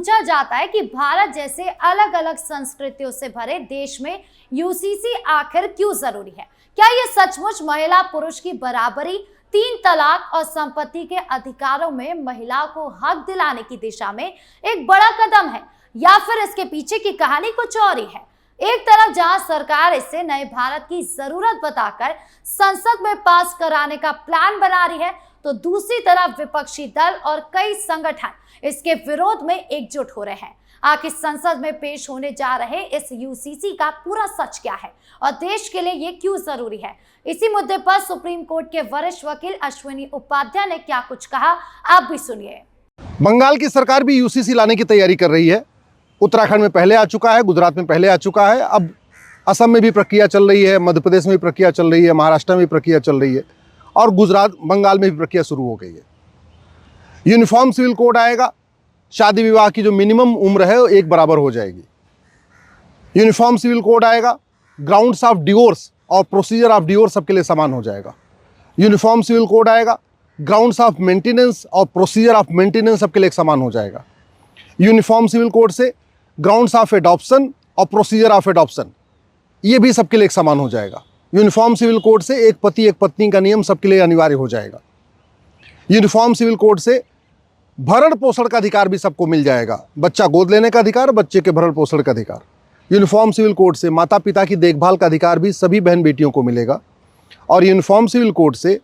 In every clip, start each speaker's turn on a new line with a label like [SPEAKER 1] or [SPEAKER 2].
[SPEAKER 1] पूछा जाता है कि भारत जैसे अलग अलग संस्कृतियों से भरे देश में यूसीसी आखिर क्यों जरूरी है। क्या ये सचमुच महिला पुरुष की बराबरी, 3 तलाक और संपत्ति के अधिकारों में महिला को हक दिलाने की दिशा में एक बड़ा कदम है, या फिर इसके पीछे की कहानी कुछ और ही है। एक तरफ जहां सरकार इसे नए भारत की जरूरत बताकर संसद में पास कराने का प्लान बना रही है, तो दूसरी तरफ विपक्षी दल और कई संगठन इसके विरोध में एकजुट हो रहे हैं। आखिर संसद में पेश होने जा रहे इस यूसीसी का पूरा सच क्या है और देश के लिए ये क्यों जरूरी है, इसी मुद्दे पर सुप्रीम कोर्ट के वरिष्ठ वकील अश्विनी उपाध्याय ने क्या कुछ कहा, आप भी सुनिए।
[SPEAKER 2] बंगाल की सरकार भी यूसीसी लाने की तैयारी कर रही है। उत्तराखंड में पहले आ चुका है, गुजरात में पहले आ चुका है, अब असम में भी प्रक्रिया चल रही है, मध्य प्रदेश में भी प्रक्रिया चल रही है, महाराष्ट्र में भी प्रक्रिया चल रही है और गुजरात बंगाल में भी प्रक्रिया शुरू हो गई है। यूनिफॉर्म सिविल कोड आएगा, शादी विवाह की जो मिनिमम उम्र है वो एक बराबर हो जाएगी। यूनिफॉर्म सिविल कोड आएगा, ग्राउंड्स ऑफ डिवोर्स और प्रोसीजर ऑफ डिवोर्स सबके लिए समान हो जाएगा। यूनिफॉर्म सिविल कोड आएगा, ग्राउंड्स ऑफ मेंटेनेंस और प्रोसीजर ऑफ मेंटेनेंस सबके लिए समान हो जाएगा। यूनिफॉर्म सिविल कोड से ग्राउंड्स ऑफ एडॉप्शन और प्रोसीजर ऑफ एडॉप्शन ये भी सबके लिए एक समान हो जाएगा। यूनिफॉर्म सिविल कोड से एक पति एक पत्नी का नियम सबके लिए अनिवार्य हो जाएगा। यूनिफॉर्म सिविल कोड से भरण पोषण का अधिकार भी सबको मिल जाएगा, बच्चा गोद लेने का अधिकार, बच्चे के भरण पोषण का अधिकार। यूनिफॉर्म सिविल कोड से माता पिता की देखभाल का अधिकार भी सभी बहन बेटियों को मिलेगा। और यूनिफॉर्म सिविल कोड से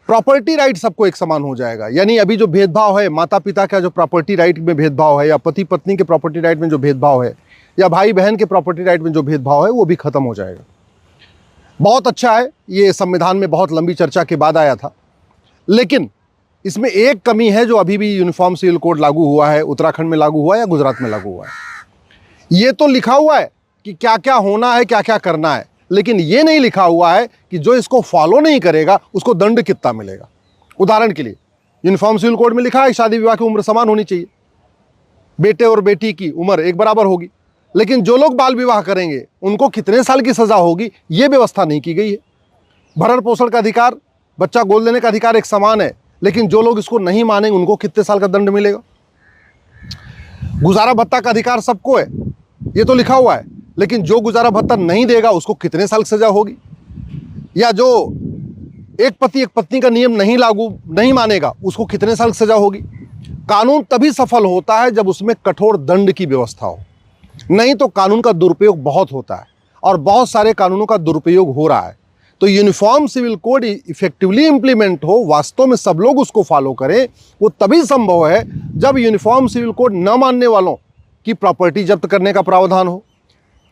[SPEAKER 2] प्रॉपर्टी राइट सबको एक समान हो जाएगा। यानी अभी जो भेदभाव है, माता पिता का जो प्रॉपर्टी राइट में भेदभाव है, या पति पत्नी के प्रॉपर्टी राइट में जो भेदभाव है, या भाई बहन के प्रॉपर्टी राइट में जो भेदभाव है, वो भी खत्म हो जाएगा। बहुत अच्छा है, ये संविधान में बहुत लंबी चर्चा के बाद आया था, लेकिन इसमें एक कमी है जो अभी भी यूनिफॉर्म सिविल कोड लागू हुआ है, उत्तराखंड में लागू हुआ है या गुजरात में लागू हुआ है। ये तो लिखा हुआ है कि क्या क्या होना है, क्या क्या करना है, लेकिन ये नहीं लिखा हुआ है कि जो इसको फॉलो नहीं करेगा उसको दंड कितना मिलेगा। उदाहरण के लिए यूनिफॉर्म सिविल कोड में लिखा है शादी विवाह की उम्र समान होनी चाहिए, बेटे और बेटी की उम्र एक बराबर होगी, लेकिन जो लोग बाल विवाह करेंगे उनको कितने साल की सज़ा होगी ये व्यवस्था नहीं की गई है। भरण पोषण का अधिकार, बच्चा गोद लेने का अधिकार एक समान है, लेकिन जो लोग इसको नहीं मानेंगे उनको कितने साल का दंड मिलेगा। गुजारा भत्ता का अधिकार सबको है, ये तो लिखा हुआ है, लेकिन जो गुजारा भत्ता नहीं देगा उसको कितने साल सजा होगी। या जो एक पति एक पत्नी का नियम नहीं मानेगा उसको कितने साल सजा होगी। कानून तभी सफल होता है जब उसमें कठोर दंड की व्यवस्था हो, नहीं तो कानून का दुरुपयोग बहुत होता है और बहुत सारे कानूनों का दुरुपयोग हो रहा है। तो uniform civil code effectively implement हो, वास्तव में सब लोग उसको फॉलो करें, वो तभी संभव है जब यूनिफॉर्म सिविल कोड न मानने वालों की प्रॉपर्टी जब्त करने का प्रावधान हो,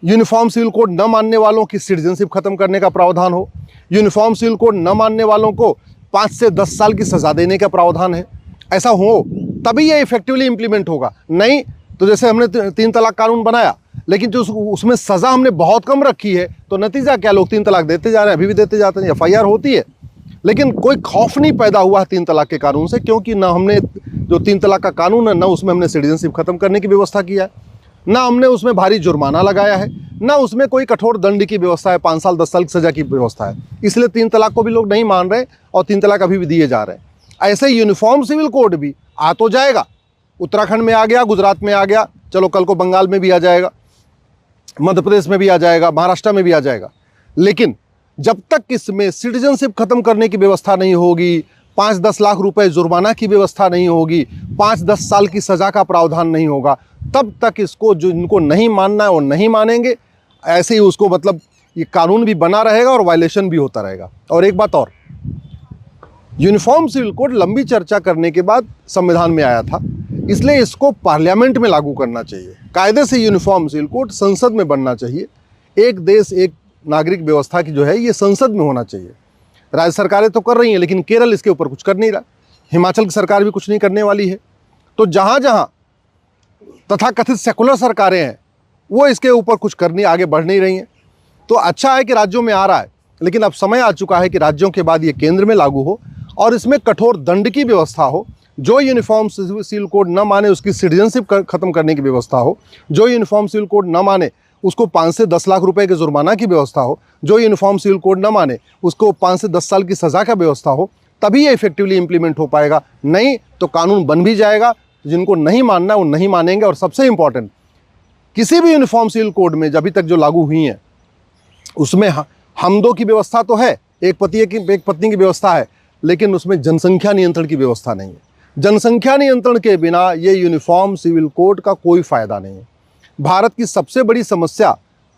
[SPEAKER 2] यूनिफॉर्म सिविल कोड न मानने वालों की सिटीजनशिप खत्म करने का प्रावधान हो, यूनिफॉर्म सिविल कोड न मानने वालों को 5 से 10 साल की सज़ा देने का प्रावधान है। ऐसा हो तभी ये इफेक्टिवली इंप्लीमेंट होगा। नहीं तो जैसे हमने 3 तलाक कानून बनाया, लेकिन जो उसमें सज़ा हमने बहुत कम रखी है, तो नतीजा क्या, लोग 3 तलाक देते जा रहे हैं, अभी भी देते जाते हैं, FIR होती है, लेकिन कोई खौफ नहीं पैदा हुआ है 3 तलाक के कानून से, क्योंकि ना हमने जो 3 तलाक का कानून है ना उसमें हमने सिटीजनशिप खत्म करने की व्यवस्था किया है, ना हमने उसमें भारी जुर्माना लगाया है, ना उसमें कोई कठोर दंड की व्यवस्था है, 5 साल 10 साल की सज़ा की व्यवस्था है। इसलिए 3 तलाक को भी लोग नहीं मान रहे और 3 तलाक अभी भी दिए जा रहे हैं। ऐसे यूनिफॉर्म सिविल कोड भी आ तो जाएगा, उत्तराखंड में आ गया, गुजरात में आ गया, चलो कल को बंगाल में भी आ जाएगा, मध्य प्रदेश में भी आ जाएगा, महाराष्ट्र में भी आ जाएगा, लेकिन जब तक इसमें सिटीजनशिप खत्म करने की व्यवस्था नहीं होगी, 5-10 लाख रुपए जुर्माना की व्यवस्था नहीं होगी, 5-10 साल की सज़ा का प्रावधान नहीं होगा, तब तक इसको जो इनको नहीं मानना है वो नहीं मानेंगे। ऐसे ही उसको मतलब ये कानून भी बना रहेगा और वायलेशन भी होता रहेगा। और एक बात और, यूनिफॉर्म सिविल कोड लंबी चर्चा करने के बाद संविधान में आया था, इसलिए इसको पार्लियामेंट में लागू करना चाहिए। कायदे से यूनिफॉर्म सिविल कोड संसद में बनना चाहिए। एक देश एक नागरिक व्यवस्था की जो है ये संसद में होना चाहिए। राज्य सरकारें तो कर रही हैं, लेकिन केरल इसके ऊपर कुछ कर नहीं रहा, हिमाचल की सरकार भी कुछ नहीं करने वाली है। तो जहाँ जहाँ तथाकथित सेकुलर सरकारें हैं वो इसके ऊपर कुछ करनी, आगे बढ़ नहीं रही हैं। तो अच्छा है कि राज्यों में आ रहा है, लेकिन अब समय आ चुका है कि राज्यों के बाद ये केंद्र में लागू हो और इसमें कठोर दंड की व्यवस्था हो। जो यूनिफॉर्म सिविल कोड न माने उसकी सिटीजनशिप खत्म करने की व्यवस्था हो, जो यूनिफॉर्म सिविल कोड न माने उसको 5 से 10 लाख रुपए के जुर्माना की व्यवस्था हो, जो यूनिफॉर्म सिविल कोड न माने उसको 5 से 10 साल की सज़ा का व्यवस्था हो, तभी ये इफेक्टिवली इंप्लीमेंट हो पाएगा। नहीं तो कानून बन भी जाएगा, जिनको नहीं मानना वो नहीं मानेंगे। और सबसे इंपॉर्टेंट, किसी भी यूनिफॉर्म सिविल कोड में अभी तक जो लागू हुई हैं उसमें हम दो की व्यवस्था तो है, एक पत्नी की व्यवस्था है, लेकिन उसमें जनसंख्या नियंत्रण की व्यवस्था नहीं है। जनसंख्या नियंत्रण के बिना ये यूनिफॉर्म सिविल कोड का कोई फायदा नहीं है। भारत की सबसे बड़ी समस्या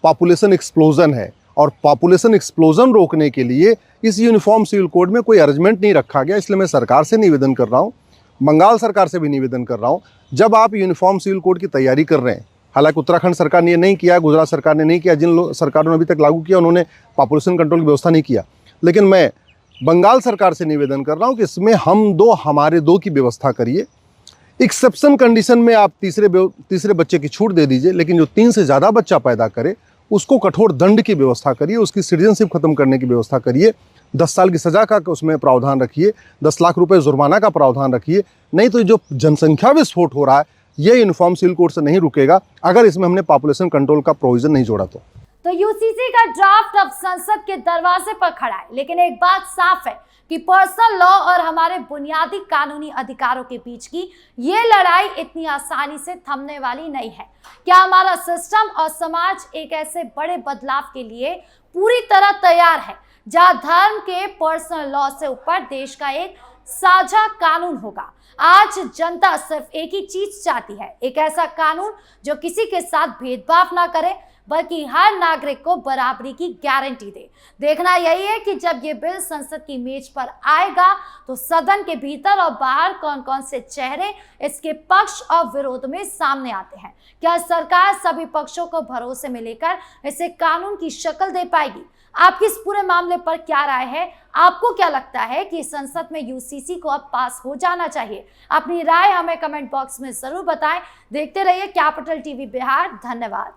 [SPEAKER 2] पॉपुलेशन एक्सप्लोजन है, और पॉपुलेशन एक्सप्लोजन रोकने के लिए इस यूनिफॉर्म सिविल कोड में कोई अरेंजमेंट नहीं रखा गया। इसलिए मैं सरकार से निवेदन कर रहा हूँ, बंगाल सरकार से भी निवेदन कर रहा हूँ, जब आप यूनिफॉर्म सिविल कोड की तैयारी कर रहे हैं, हालांकि उत्तराखंड सरकार ने ये नहीं किया, गुजरात सरकार ने नहीं किया, जिन सरकारों ने अभी तक लागू किया उन्होंने पॉपुलेशन कंट्रोल की व्यवस्था नहीं किया, लेकिन मैं बंगाल सरकार से निवेदन कर रहा हूँ कि इसमें हमारे दो की व्यवस्था करिए। एक्सेप्शन कंडीशन में आप तीसरे बच्चे की छूट दे दीजिए, लेकिन जो 3 से ज़्यादा बच्चा पैदा करे उसको कठोर दंड की व्यवस्था करिए, उसकी सिटीजनशिप खत्म करने की व्यवस्था करिए, 10 साल की सज़ा का उसमें प्रावधान रखिए, 10 लाख रुपए जुर्माना का प्रावधान रखिए। नहीं तो जो जनसंख्या विस्फोट हो रहा है ये यूनिफॉर्म सिविल कोड से नहीं रुकेगा अगर इसमें हमने पॉपुलेशन कंट्रोल का प्रोविजन नहीं जोड़ा तो
[SPEAKER 1] यूसीसी का ड्राफ्ट अब संसद के दरवाजे पर खड़ा है, लेकिन एक बात साफ है कि पर्सनल लॉ और हमारे बुनियादी कानूनी अधिकारों के बीच की ये लड़ाई इतनी आसानी से थमने वाली नहीं है। क्या हमारा सिस्टम और समाज एक ऐसे बड़े बदलाव के लिए पूरी तरह तैयार है जहां धर्म के पर्सनल लॉ से ऊपर देश का एक साझा कानून होगा? आज जनता सिर्फ एक ही चीज चाहती है, एक ऐसा कानून जो किसी के साथ भेदभाव ना करे बल्कि हर नागरिक को बराबरी की गारंटी दे। देखना यही है कि जब ये बिल संसद की मेज पर आएगा तो सदन के भीतर और बाहर कौन कौन से चेहरे इसके पक्ष और विरोध में सामने आते हैं। क्या सरकार सभी पक्षों को भरोसे में लेकर इसे कानून की शक्ल दे पाएगी? आपकी इस पूरे मामले पर क्या राय है? आपको क्या लगता है कि संसद में यूसीसी को अब पास हो जाना चाहिए? अपनी राय हमें कमेंट बॉक्स में जरूर बताएं। देखते रहिए कैपिटल टीवी बिहार। धन्यवाद।